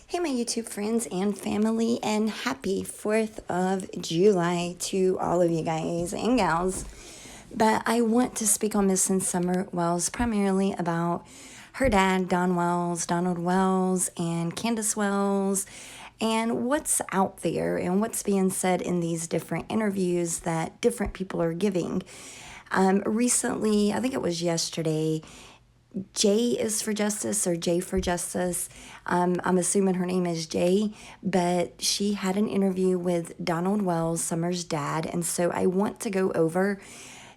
Hey, my YouTube friends and family, and happy 4th of July to all of you guys and gals. But I want to speak on Miss Summer Wells primarily about her dad, Donald Wells, and Candace Wells, and what's out there and what's being said in these different interviews that different people are giving. Recently, I think it was yesterday, J is for Justice or J for Justice. I'm assuming her name is J, but she had an interview with Donald Wells, Summer's dad. And so I want to go over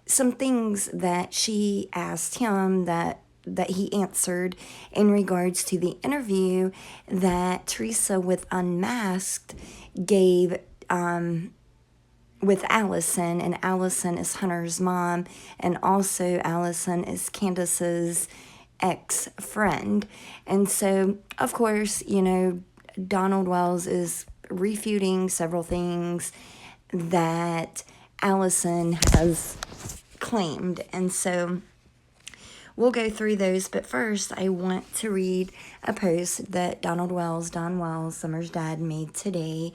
some things that she asked him that he answered in regards to the interview that Teresa with Unmasked gave with Allison, and Allison is Hunter's mom, and also Allison is Candace's ex-friend. And so, of course, Donald Wells is refuting several things that Allison has claimed. And so we'll go through those, but first I want to read a post that Don Wells, Summer's dad, made today.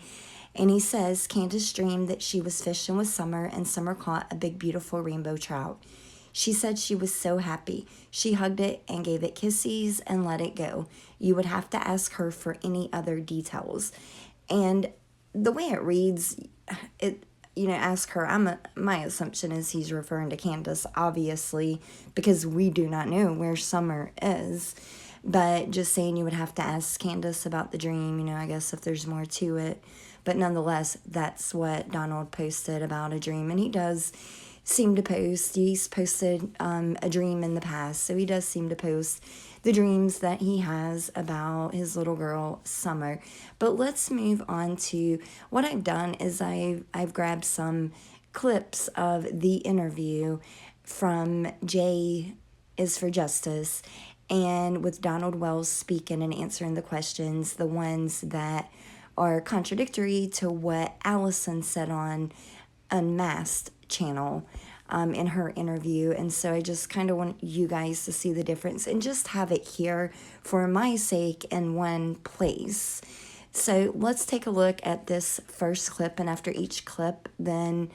And he says, Candace dreamed that she was fishing with Summer, and Summer caught a big, beautiful rainbow trout. She said she was so happy. She hugged it and gave it kisses and let it go. You would have to ask her for any other details. And the way it reads, ask her. My assumption is he's referring to Candace, obviously, because we do not know where Summer is. But just saying you would have to ask Candace about the dream, I guess if there's more to it. But nonetheless, that's what Donald posted about a dream. And he does seem to post. He's posted a dream in the past. So he does seem to post the dreams that he has about his little girl, Summer. But let's move on to what I've done is I've grabbed some clips of the interview from J is for Justice, and with Donald Wells speaking and answering the questions, the ones that are contradictory to what Allison said on Unmasked channel in her interview. And so I just kind of want you guys to see the difference and just have it here for my sake in one place. So let's take a look at this first clip, and after each clip, then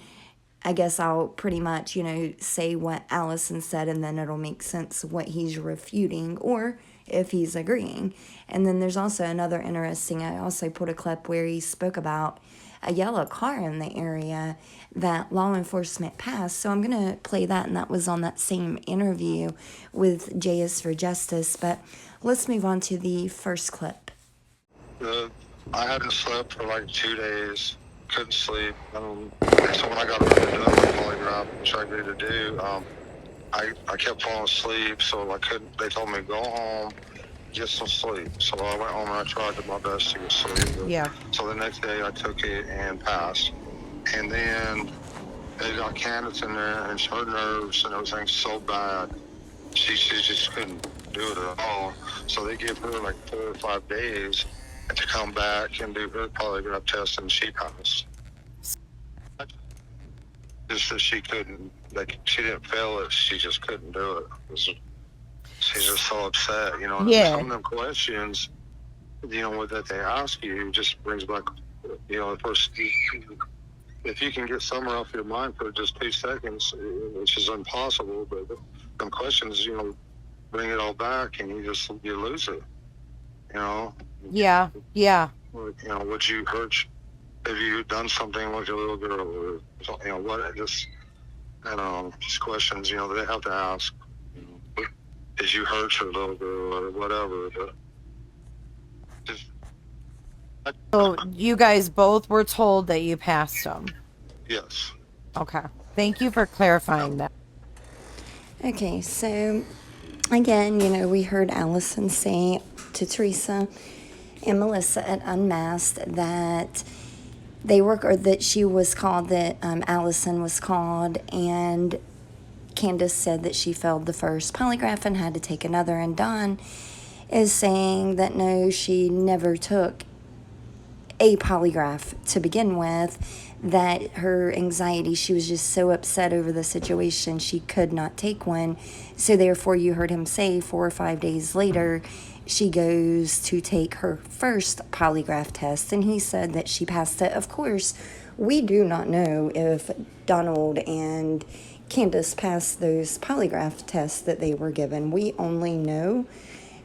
I guess I'll pretty much, say what Allison said, and then it'll make sense what he's refuting or if he's agreeing. And then there's also another interesting, I also put a clip where he spoke about a yellow car in the area that law enforcement passed. So I'm going to play that, and that was on that same interview with J is for Justice. But let's move on to the first clip. I hadn't slept for like 2 days, couldn't sleep. So when I got ready to do my polygraph, which I agreed to do, I kept falling asleep, so I couldn't. They told me to go home, get some sleep. So I went home and I tried my best to get sleep. Yeah. So the next day I took it and passed. And then they got Candace in there, and her nerves and everything's so bad, she just couldn't do it at all. So they gave her like 4 or 5 days to come back and do her polygraph test, and she passed. Just that she couldn't, she didn't fail it, she just couldn't do it. She's just so upset, Yeah. Some of them questions, that they ask you just brings back, first, if you can get Summer off your mind for just 2 seconds, which is impossible, but some questions, bring it all back, and you lose it, Yeah. Would you hurt? Have you done something with your little girl, or what? Just questions, they have to ask. Did you hurt your little girl or whatever? But So you guys both were told that you passed them. yes. Okay. Thank you for clarifying that. Okay, so again, we heard Allison say to Teresa and Melissa at Unmasked that that she was called, that Allison was called, and Candace said that she failed the first polygraph and had to take another, and Don is saying that no, she never took a polygraph to begin with, that her anxiety, she was just so upset over the situation, she could not take one. So therefore, you heard him say 4 or 5 days later, she goes to take her first polygraph test, and he said that she passed it. Of course, we do not know if Donald and Candace passed those polygraph tests that they were given. We only know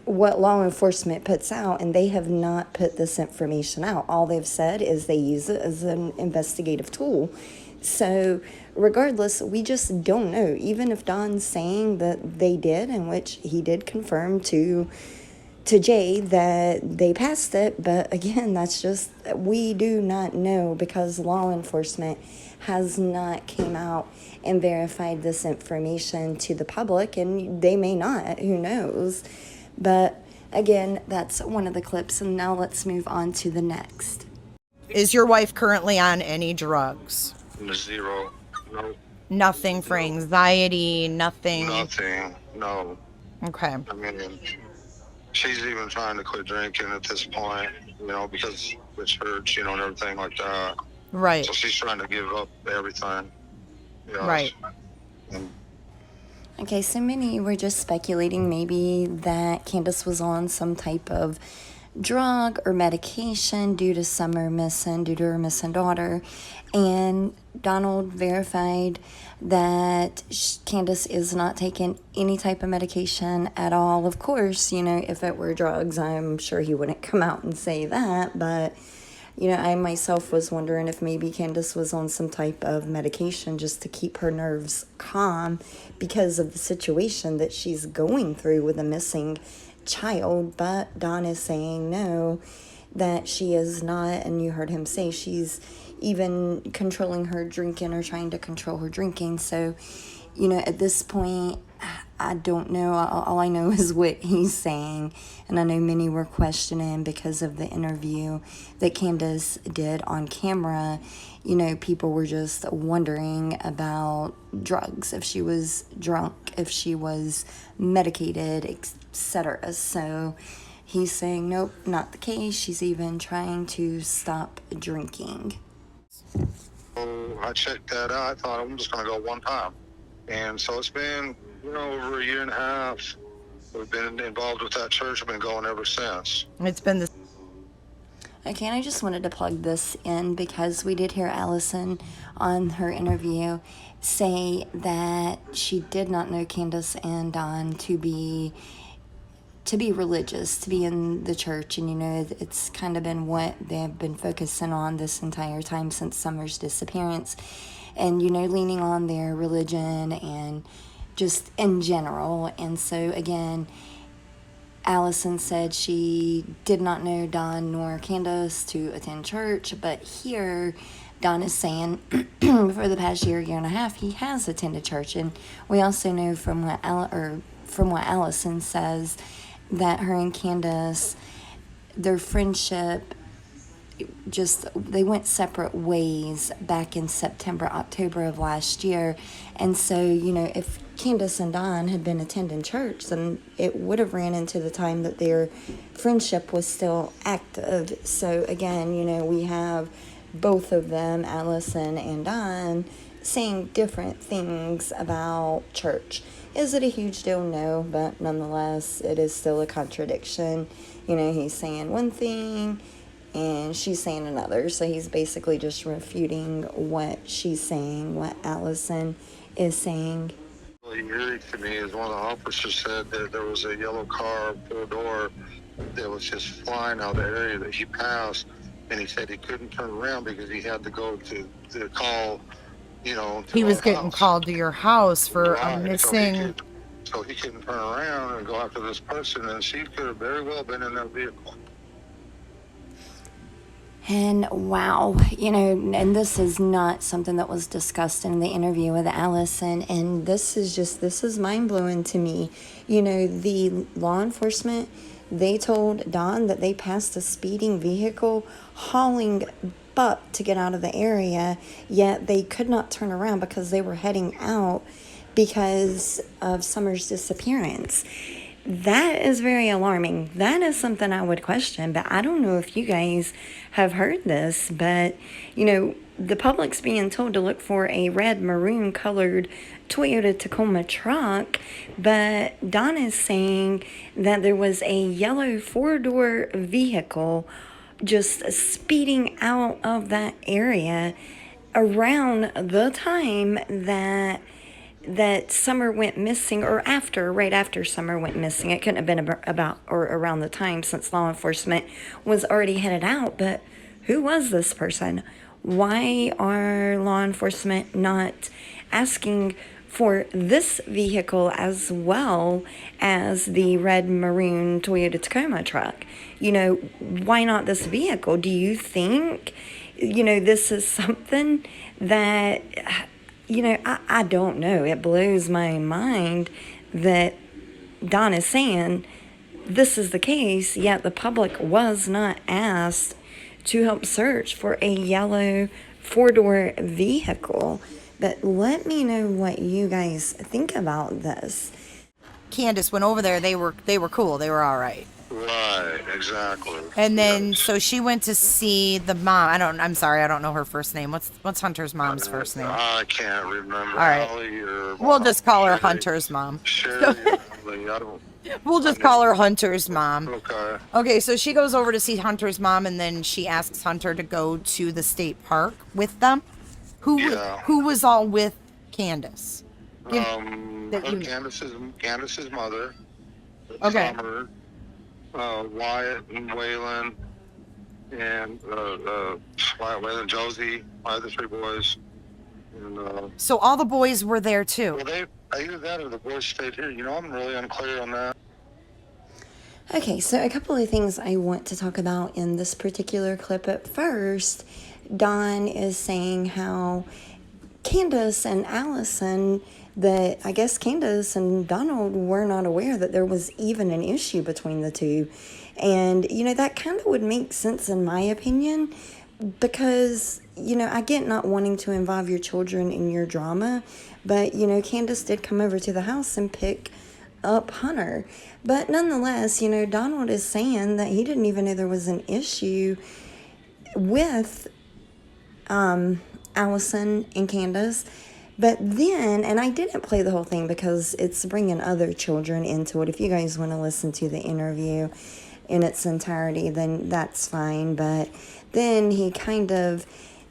what law enforcement puts out, and they have not put this information out. All they've said is they use it as an investigative tool. So regardless, we just don't know. Even if Don's saying that they did, in which he did confirm to Jay that they passed it, but again, that's just, we do not know because law enforcement has not came out and verified this information to the public, and they may not, who knows. But again, that's one of the clips, and now let's move on to the next. Is your wife currently on any drugs? Zero. No. Nothing for anxiety, nothing? Nothing. No. Okay. I mean, she's even trying to quit drinking at this point, because the church, and everything like that. Right. So she's trying to give up everything. Right. And Okay, so many were just speculating maybe that Candace was on some type of drug or medication due to Summer missing, due to her missing daughter. And Donald verified that Candace is not taking any type of medication at all. Of course, if it were drugs, I'm sure he wouldn't come out and say that. But, I myself was wondering if maybe Candace was on some type of medication just to keep her nerves calm because of the situation that she's going through with a missing child. But Don is saying no, that she is not, and you heard him say she's even controlling her drinking or trying to control her drinking. So, at this point, I don't know. All I know is what he's saying. And I know many were questioning because of the interview that Candace did on camera. People were just wondering about drugs, if she was drunk, if she was medicated, etc. So he's saying, nope, not the case. She's even trying to stop drinking. so I checked that out. I thought I'm just going to go one time. And so it's been, over a year and a half. We've been involved with that church. I've been going ever since. It's been this. Okay, and I just wanted to plug this in because we did hear Allison on her interview say that she did not know Candace and Don to be religious, to be in the church. And, it's kind of been what they've been focusing on this entire time since Summer's disappearance. And, leaning on their religion and just in general. And so, again, Allison said she did not know Don nor Candace to attend church, but here Don is saying for the past year and a half, he has attended church. And we also know from what Allison says that her and Candace, their friendship, they went separate ways back in September, October of last year. And so, if Candace and Don had been attending church, then it would have ran into the time that their friendship was still active. So again, we have both of them, Allison and Don, saying different things about church. Is it a huge deal? No, but nonetheless, it is still a contradiction. He's saying one thing and she's saying another. So he's basically just refuting what she's saying, what Allison is saying. Really eerie to me is one of the officers said that there was a yellow car, four-door, that was just flying out of the area that he passed. And he said he couldn't turn around because he had to go to call, to He was our getting house. called to your house for a Right. missing. So he couldn't turn around and go after this person, and she could have very well been in that vehicle. And wow, and this is not something that was discussed in the interview with Allison. And this is mind blowing to me. The law enforcement, they told Don that they passed a speeding vehicle hauling butt to get out of the area, yet they could not turn around because they were heading out because of Summer's disappearance. That is very alarming. That is something I would question, but I don't know if you guys have heard this, but, the public's being told to look for a red maroon colored Toyota Tacoma truck, but Don is saying that there was a yellow four-door vehicle just speeding out of that area around the time that Summer went missing, or right after Summer went missing. It couldn't have been about or around the time, since law enforcement was already headed out. But who was this person? Why are law enforcement not asking for this vehicle as well as the red maroon Toyota Tacoma truck? Why not this vehicle? Do you think, this is something that, I don't know. It blows my mind that Don is saying this is the case, yet the public was not asked to help search for a yellow four-door vehicle. But let me know what you guys think about this. Candace went over there. They were cool. They were all right. Right, exactly. And then so she went to see the mom. I'm sorry, I don't know her first name. What's Hunter's mom's first name? I can't remember. All right. We'll just call her Hunter's mom. Sherry, I don't. We'll just call her Hunter's mom. Okay. Okay, so she goes over to see Hunter's mom, and then she asks Hunter to go to the state park with them. Who was all with Candace? Candace's mother. Okay. Summer, Wyatt and Waylon, and Wyatt and Josie, the three boys. And, so all the boys were there too. Well, either that or the boys stayed here. I'm really unclear on that. Okay, so a couple of things I want to talk about in this particular clip. At first, Don is saying how Candace and Allison, that I guess Candace and Donald were not aware that there was even an issue between the two. And, that kind of would make sense in my opinion, because, I get not wanting to involve your children in your drama, but, Candace did come over to the house and pick up Hunter. But nonetheless, Donald is saying that he didn't even know there was an issue with Allison and Candace. But then, and I didn't play the whole thing because it's bringing other children into it. If you guys want to listen to the interview in its entirety, then that's fine. But then he kind of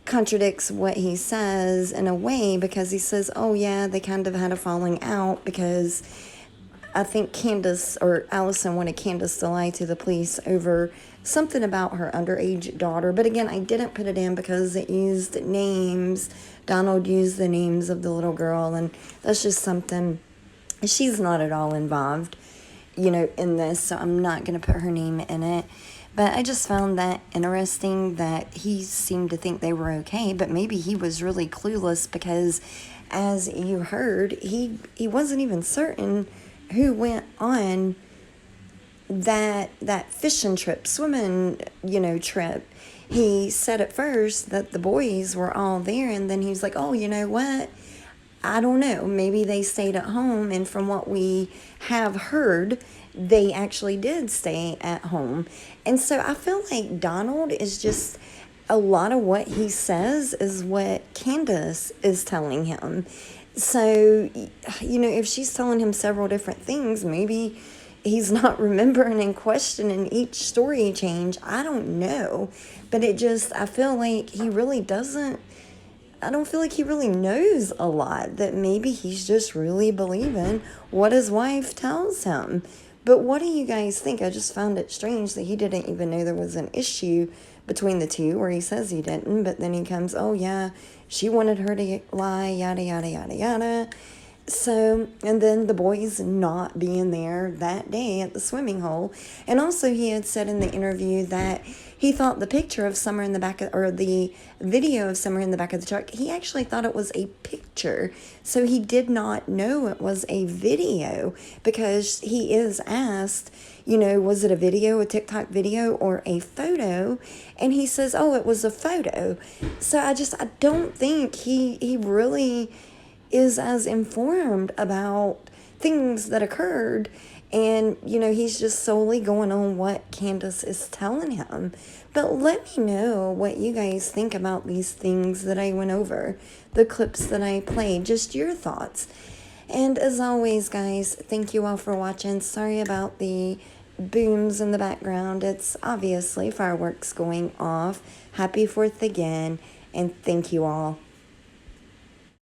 contradicts what he says in a way, because he says, oh yeah, they kind of had a falling out because I think Candace or Allison wanted Candace to lie to the police over something about her underage daughter. But again, I didn't put it in because it used names. Donald used the names of the little girl, and that's just something. She's not at all involved, in this, so I'm not going to put her name in it. But I just found that interesting that he seemed to think they were okay, but maybe he was really clueless, because as you heard, he wasn't even certain who went on that fishing trip, swimming, trip. He said at first that the boys were all there, and then he was like, oh, you know what? I don't know. Maybe they stayed at home, and from what we have heard, they actually did stay at home. And so I feel like Donald is just, a lot of what he says is what Candace is telling him. So, if she's telling him several different things, maybe he's not remembering and questioning each story change. I don't know. But I feel like he really doesn't, I don't feel like he really knows a lot, that maybe he's just really believing what his wife tells him. But what do you guys think? I just found it strange that he didn't even know there was an issue between the two, or he says he didn't, but then he comes, oh yeah, she wanted her to lie, yada, yada, yada, yada. So, and then the boys not being there that day at the swimming hole. And also he had said in the interview that he thought the picture of Summer in the back of, or the video of Summer in the back of the truck, he actually thought it was a picture. So he did not know it was a video, because he is asked, was it a video, a TikTok video, or a photo? And he says, oh, it was a photo. So I don't think he really is as informed about things that occurred. And, he's just solely going on what Candace is telling him. But let me know what you guys think about these things that I went over, the clips that I played, just your thoughts. And as always, guys, thank you all for watching. Sorry about the booms in the background. It's obviously fireworks going off. Happy 4th again, and thank you all.